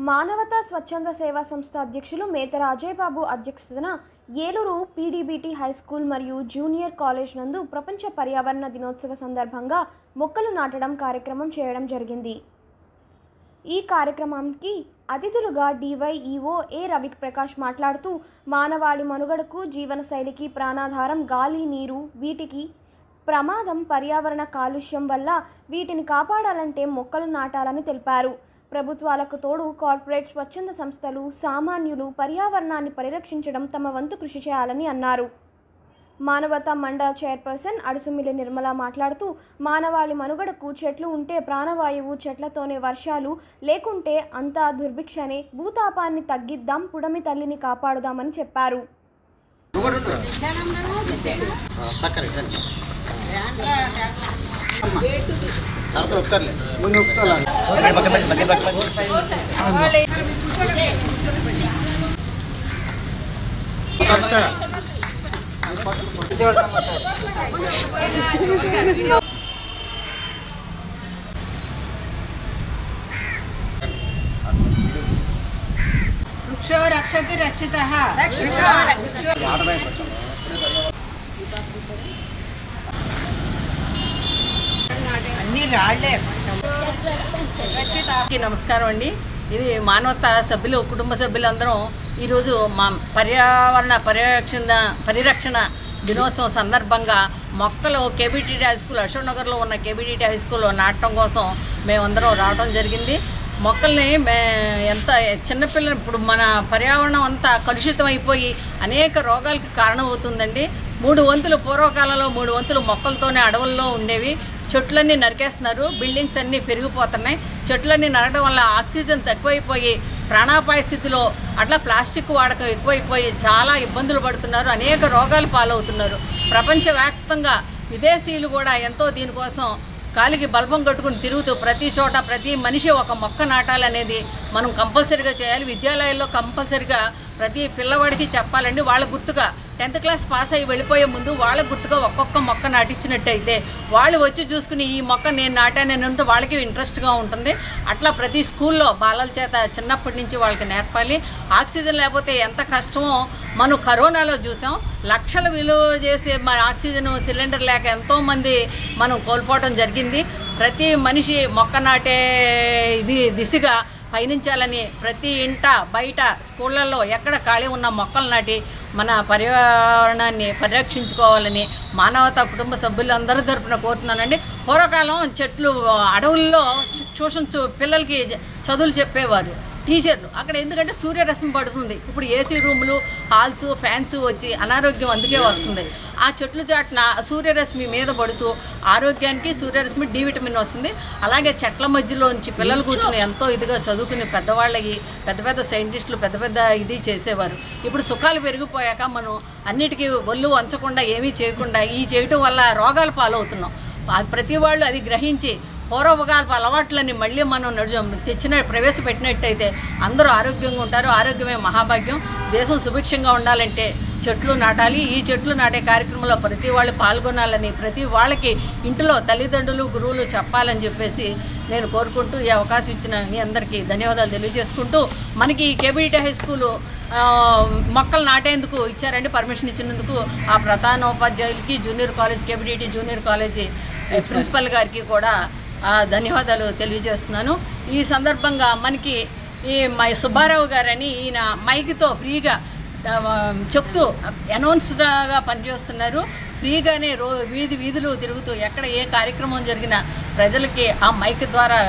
మానవతా స్వచ్ఛంద సేవా సంస్థ అధ్యక్షులు మేతర అజయ్ బాబు అధ్యక్షతన ఏలూరు పీడీబీటీ హై స్కూల్ మరియు జూనియర్ కాలేజ్ నందు ప్రపంచ పర్యావరణ దినోత్సవ సందర్భంగా మొక్కలు నాటడం కార్యక్రమం చేయడం జరిగింది. ఈ కార్యక్రమానికి అతిథులుగా డివైఈఓ ఏ రవిప్రకాష్ మాట్లాడుతూ మానవాళి మనుగడకు జీవనశైలికి ప్రాణాధారం గాలి నీరు, వీటికి ప్రమాదం పర్యావరణ కాలుష్యం వల్ల వీటిని కాపాడాలంటే మొక్కలు నాటాలని తెలిపారు. ప్రభుత్వాలకు తోడు కార్పొరేట్ స్వచ్ఛంద సంస్థలు సామాన్యులు పర్యావరణాన్ని పరిరక్షించడం తమ వంతు కృషి చేయాలని అన్నారు. మానవతా మండల చైర్పర్సన్ అడుసుమిల్లి నిర్మల మాట్లాడుతూ మానవాళి మనుగడకు చెట్లు ఉంటే ప్రాణవాయువు, చెట్లతోనే వర్షాలు, లేకుంటే అంతా దుర్భిక్షనే, భూతాపాన్ని తగ్గిద్దాం, పుడమి తల్లిని కాపాడుదామని చెప్పారు. వృక్షో రక్షతి రక్షితః. అన్ని రాళ్లే. నమస్కారం అండి. ఇది మానవతా సభ్యులు, కుటుంబ సభ్యులందరం ఈరోజు మా పర్యావరణ పరిరక్షణ దినోత్సవం సందర్భంగా మొక్కలు కేబీటీటీ హై స్కూల్, అశోక్ నగర్లో ఉన్న కేబీటీటీ హై స్కూల్లో నాటడం కోసం మేమందరం రావడం జరిగింది. మొక్కల్ని ఎంత చిన్నపిల్లలు, ఇప్పుడు మన పర్యావరణం అంతా కలుషితం అయిపోయి అనేక రోగాలకు కారణమవుతుందండి. 3 వంతులు పూర్వకాలంలో 3 వంతులు మొక్కలతోనే అడవుల్లో ఉండేవి. చెట్లన్నీ నరికేస్తున్నారు, బిల్డింగ్స్ అన్నీ పెరిగిపోతున్నాయి. చెట్లన్నీ నరకడం వల్ల ఆక్సిజన్ తక్కువైపోయి ప్రాణాపాయ స్థితిలో, అట్లా ప్లాస్టిక్ వాడకం ఎక్కువైపోయి చాలా ఇబ్బందులు పడుతున్నారు, అనేక రోగాలు పాలవుతున్నారు. ప్రపంచవ్యాప్తంగా విదేశీయులు కూడా ఎంతో దీనికోసం కాలికి బల్బం కట్టుకుని తిరుగుతూ ప్రతి చోట ప్రతి మనిషి ఒక మొక్క నాటాలనేది మనం కంపల్సరీగా చేయాలి. విద్యాలయాల్లో కంపల్సరీగా ప్రతి పిల్లవాడికి చెప్పాలండి. వాళ్ళ గుర్తుగా 10th క్లాస్ పాస్ అయ్యి వెళ్ళిపోయే ముందు వాళ్ళ గుర్తుగా ఒక్కొక్క మొక్క నాటించినట్టయితే వాళ్ళు వచ్చి చూసుకుని ఈ మొక్క నేను నాటానంటే వాళ్ళకి ఇంట్రెస్ట్గా ఉంటుంది. అట్లా ప్రతి స్కూల్లో బాలల చేత చిన్నప్పటి నుంచి వాళ్ళకి నేర్పాలి. ఆక్సిజన్ లేకపోతే ఎంత కష్టమో మనం కరోనాలో చూసాం. లక్షల విలువ చేసే మన ఆక్సిజన్ సిలిండర్ లేక ఎంతోమంది మనం కోల్పోవడం జరిగింది. ప్రతి మనిషి మొక్క నాటే దిశగా పయనించాలని ప్రతి ఇంట బయట స్కూళ్ళల్లో ఎక్కడ ఖాళీ ఉన్న మొక్కలు నాటి మన పర్యావరణాన్ని పరిరక్షించుకోవాలని మానవతా కుటుంబ సభ్యులందరూ తరపున కోరుతున్నానండి. పూర్వకాలం చెట్లు అడవుల్లో ట్యూషన్స్ పిల్లలకి చదువులు చెప్పేవారు టీచర్లు. అక్కడ ఎందుకంటే సూర్యరశ్మి పడుతుంది. ఇప్పుడు ఏసీ రూములు, హాల్స్, ఫ్యాన్స్ వచ్చి అనారోగ్యం అందుకే వస్తుంది. ఆ చెట్లు చాటున సూర్యరశ్మి మీద పడుతూ ఆరోగ్యానికి సూర్యరశ్మి డి విటమిన్ వస్తుంది. అలాగే చెట్ల మధ్యలో నుంచి పిల్లలు కూర్చుని ఎంతో ఇదిగా చదువుకుని పెద్దవాళ్ళకి పెద్ద పెద్ద సైంటిస్టులు పెద్ద పెద్ద ఇది చేసేవారు. ఇప్పుడు సుఖాలు పెరిగిపోయాక మనం అన్నిటికీ ఒళ్ళు వంచకుండా ఏమీ చేయకుండా ఈ చేయటం వల్ల రోగాలు పాలవుతున్నాం. ప్రతి వాళ్ళు అది గ్రహించి పూర్వకాలపు అలవాట్లని మళ్ళీ మనం ప్రవేశపెట్టినట్టయితే అందరూ ఆరోగ్యంగా ఉంటారు. ఆరోగ్యమే మహాభాగ్యం. దేశం సుభిక్షంగా ఉండాలంటే చెట్లు నాటాలి. ఈ చెట్లు నాటే కార్యక్రమంలో ప్రతి వాళ్ళు పాల్గొనాలని, ప్రతి వాళ్ళకి ఇంట్లో తల్లిదండ్రులు, గురువులు చెప్పాలని చెప్పేసి నేను కోరుకుంటూ ఈ అవకాశం ఇచ్చిన మీ అందరికీ ధన్యవాదాలు తెలియజేసుకుంటూ, మనకి కేబీటీటీ హై స్కూలు మొక్కలు నాటేందుకు ఇచ్చారండి, పర్మిషన్ ఇచ్చినందుకు ఆ ప్రధానోపాధ్యాయులకి, junior college KBTT junior college principal గారికి కూడా ధన్యవాదాలు తెలియజేస్తున్నాను. ఈ సందర్భంగా మనకి ఈ సుబ్బారావు గారని ఈయన మైక్తో ఫ్రీగా చెప్తూ అనౌన్స్గా పనిచేస్తున్నారు. ఫ్రీగానే వీధులు తిరుగుతూ ఎక్కడ ఏ కార్యక్రమం జరిగినా ప్రజలకి ఆ మైక్ ద్వారా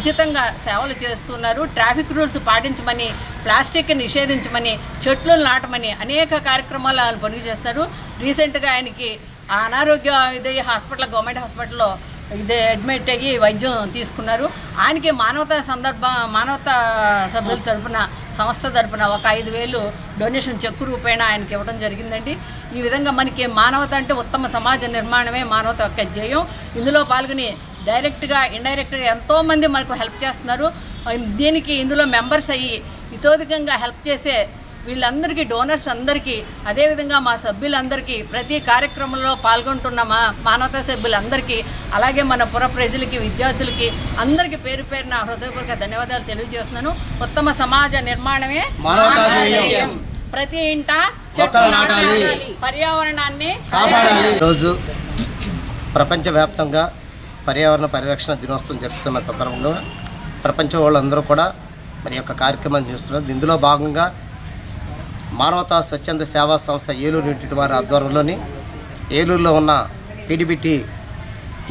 ఉచితంగా సేవలు చేస్తున్నారు. ట్రాఫిక్ రూల్స్ పాటించమని, ప్లాస్టిక్ నిషేధించమని, చెట్లు నాటమని అనేక కార్యక్రమాలు ఆయన పని చేస్తారు. రీసెంట్గా ఆయనకి అనారోగ్య హాస్పిటల్, గవర్నమెంట్ హాస్పిటల్లో అడ్మిట్ అయ్యి వైద్యం తీసుకున్నారు. ఆయనకి మానవతా సభ్యుల తరఫున, సంస్థ తరఫున ఒక 5,000 డొనేషన్ చెక్కు రూపేణ ఆయనకి ఇవ్వడం జరిగిందండి. ఈ విధంగా మనకి మానవత అంటే ఉత్తమ సమాజ నిర్మాణమే మానవత యొక్క ధ్యేయం. ఇందులో పాల్గొని డైరెక్ట్గా ఇండైరెక్ట్గా ఎంతోమంది మనకు హెల్ప్ చేస్తున్నారు. దీనికి ఇందులో మెంబర్స్ అయ్యి ఇతోధికంగా హెల్ప్ చేసే వీళ్ళందరికీ డోనర్స్ అందరికీ అదేవిధంగా మా సభ్యులందరికీ ప్రతి కార్యక్రమంలో పాల్గొంటున్న మా మానవతా సభ్యులందరికీ అలాగే మన పుర ప్రజలకి విద్యార్థులకి అందరికీ పేరు పేరున హృదయపూర్వక ధన్యవాదాలు తెలియజేస్తున్నాను. ఉత్తమ సమాజ నిర్మాణమే మానవతాధ్యేయం. ప్రతి ఇంట చెట్లు నాటాలి, పర్యావరణాన్ని కాపాడాలి. రోజు ప్రపంచవ్యాప్తంగా పర్యావరణ పరిరక్షణ దినోత్సవం జరుపుతున్న సందర్భంగా ప్రపంచం వాళ్ళందరూ కూడా మరి యొక్క కార్యక్రమాన్ని చేస్తున్నారు. ఇందులో భాగంగా మానవతా స్వచ్ఛంద సేవా సంస్థ ఏలూరు యూనిట్ వారి ఆధ్వర్యంలోని ఏలూరులో ఉన్న పీడీబీటీ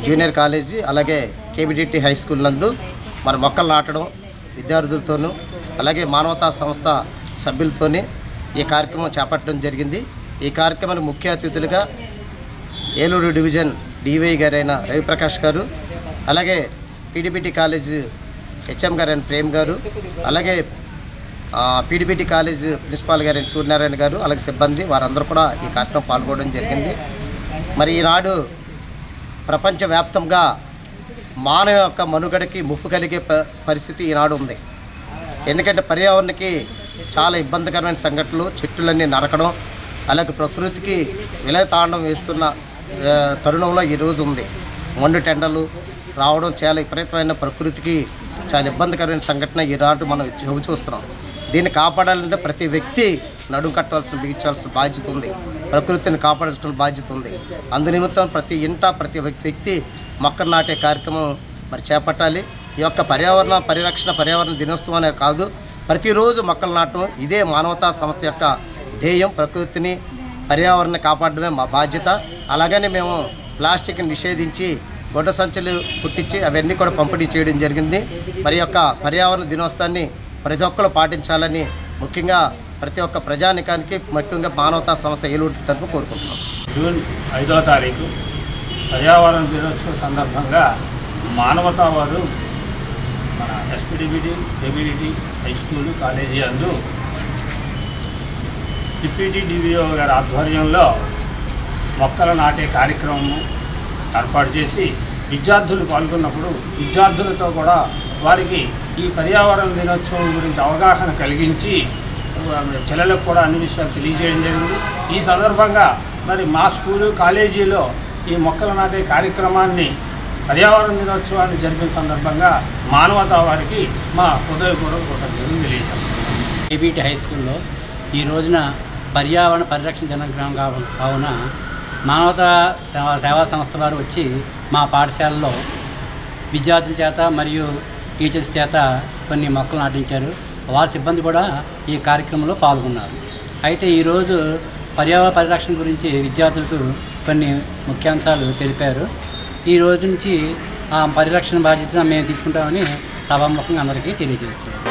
జూనియర్ కాలేజీ అలాగే కేబీడీటీ హై స్కూల్ నందు మరి మొక్కలు నాటడం విద్యార్థులతోనూ అలాగే మానవతా సంస్థ సభ్యులతోని ఈ కార్యక్రమం చేపట్టడం జరిగింది. ఈ కార్యక్రమానికి ముఖ్య అతిథులుగా ఏలూరు డివిజన్ డివై గారైన రవిప్రకాష్ గారు, అలాగే పీడీబీటీ కాలేజ్ హెచ్ఎం గారైన ప్రేమ్ గారు, అలాగే పీడీబీటీ కాలేజ్ ప్రిన్సిపాల్ గారైన సూర్యనారాయణ గారు, అలాగే సిబ్బంది వారందరూ కూడా ఈ కార్యక్రమం పాల్గొనడం జరిగింది. మరి ఈనాడు ప్రపంచవ్యాప్తంగా మానవ యొక్క మనుగడకి ముప్పు కలిగే పరిస్థితి ఈనాడు ఉంది. ఎందుకంటే పర్యావరణకి చాలా ఇబ్బందికరమైన సంఘటనలు, చెట్టులన్నీ నరకడం, అలాగే ప్రకృతికి విలయతాండం వేస్తున్న తరుణంలో ఈరోజు ఉంది. మండు టెండలు రావడం చాలా విపరీతమైన ప్రకృతికి చాలా ఇబ్బందికరమైన సంఘటన ఈనాడు మనం చూస్తున్నాం. దీన్ని కాపాడాలంటే ప్రతి వ్యక్తి నడుం కట్టాల్సిన బిగించాల్సిన బాధ్యత ఉంది, ప్రకృతిని కాపాడాల్సిన బాధ్యత ఉంది. అందునిమిత్తం ప్రతి ఇంట ప్రతి వ్యక్తి మొక్కలు నాటే కార్యక్రమం మరి చేపట్టాలి. ఈ యొక్క పర్యావరణ పరిరక్షణ పర్యావరణ దినోత్సవం అనే కాదు, ప్రతిరోజు మొక్కలు నాటడం ఇదే మానవతా సంస్థ యొక్క ధ్యేయం. ప్రకృతిని పర్యావరణాన్ని కాపాడడమే మా బాధ్యత. అలాగనే మేము ప్లాస్టిక్ని నిషేధించి గొడ్డ సంచులు పుట్టించి అవన్నీ కూడా పంపిణీ చేయడం జరిగింది. మరి యొక్క పర్యావరణ దినోత్సవాన్ని ప్రతి ఒక్కరు పాటించాలని ముఖ్యంగా ప్రతి ఒక్క ప్రజానికానికి ముఖ్యంగా మానవతా సంస్థ ఏలూరు తరఫున కోరుకుంటున్నాం. జూన్ 5వ తారీఖు పర్యావరణ దినోత్సవం సందర్భంగా మానవతా వారు మన ఎస్పీడీబీటీ కేబీడీటీ హై స్కూల్ కాలేజీ అందు డిప్యూటీ డివిఓ గారి ఆధ్వర్యంలో మొక్కలు నాటే కార్యక్రమం ఏర్పాటు చేసి విద్యార్థులు పాల్గొన్నప్పుడు విద్యార్థులతో కూడా వారికి ఈ పర్యావరణ దినోత్సవం గురించి అవగాహన కలిగించి పిల్లలకు కూడా అన్ని విషయాలు తెలియజేయడం జరిగింది. ఈ సందర్భంగా మరి మా స్కూలు కాలేజీలో ఈ మొక్కలు నాటే కార్యక్రమాన్ని పర్యావరణ దినోత్సవాన్ని జరిపిన సందర్భంగా మానవతా వారికి మా హృదయపూర్వక కృతజ్ఞతలు తెలియజేస్తున్నాం. కేబీటీ హై స్కూల్లో ఈ రోజున పర్యావరణ పరిరక్షణ దినోత్సవం కావున మానవతా సేవా సంస్థ వారు వచ్చి మా పాఠశాలలో విద్యార్థుల చేత మరియు టీచర్స్ చేత కొన్ని మొక్కలు నాటించారు. వారి సిబ్బంది కూడా ఈ కార్యక్రమంలో పాల్గొన్నారు. అయితే ఈరోజు పర్యావరణ పరిరక్షణ గురించి విద్యార్థులకు కొన్ని ముఖ్యాంశాలు తెలిపారు. ఈ రోజు నుంచి ఆ పరిరక్షణ బాధ్యతను మేము తీసుకుంటామని సభాముఖంగా అందరికీ తెలియజేస్తున్నాం.